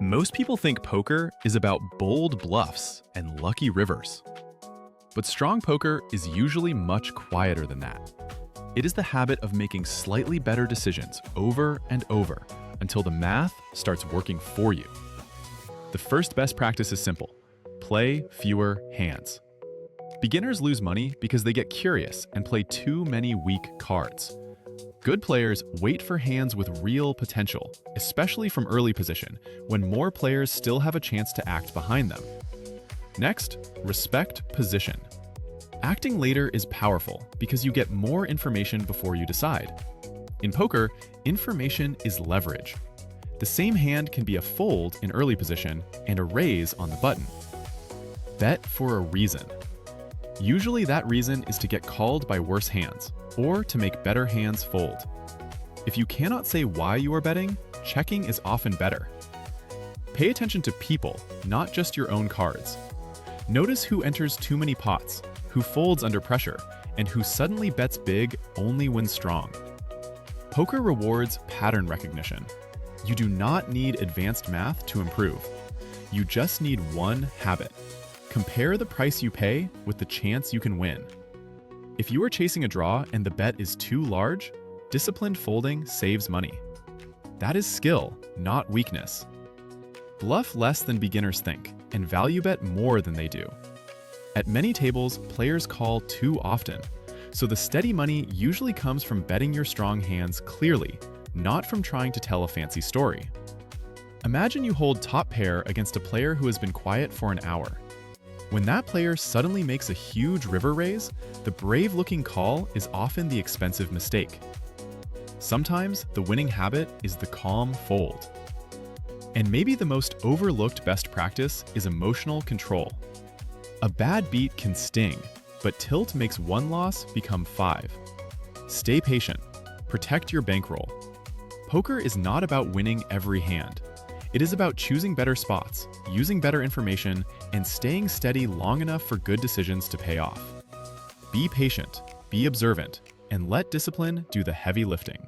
Most people think poker is about bold bluffs and lucky rivers. But strong poker is usually much quieter than that. It is the habit of making slightly better decisions over and over until the math starts working for you. The first best practice is simple: play fewer hands. Beginners lose money because they get curious and play too many weak cards. Good players wait for hands with real potential, especially from early position, when more players still have a chance to act behind them. Next, respect position. Acting later is powerful because you get more information before you decide. In poker, information is leverage. The same hand can be a fold in early position and a raise on the button. Bet for a reason. Usually that reason is to get called by worse hands, or to make better hands fold. If you cannot say why you are betting, checking is often better. Pay attention to people, not just your own cards. Notice who enters too many pots, who folds under pressure, and who suddenly bets big only when strong. Poker rewards pattern recognition. You do not need advanced math to improve. You just need one habit. Compare the price you pay with the chance you can win. If you are chasing a draw and the bet is too large, disciplined folding saves money. That is skill, not weakness. Bluff less than beginners think, and value bet more than they do. At many tables, players call too often, so the steady money usually comes from betting your strong hands clearly, not from trying to tell a fancy story. Imagine you hold top pair against a player who has been quiet for an hour. When that player suddenly makes a huge river raise, the brave-looking call is often the expensive mistake. Sometimes the winning habit is the calm fold. And maybe the most overlooked best practice is emotional control. A bad beat can sting, but tilt makes one loss become 5. Stay patient. Protect your bankroll. Poker is not about winning every hand. It is about choosing better spots, using better information, and staying steady long enough for good decisions to pay off. Be patient, be observant, and let discipline do the heavy lifting.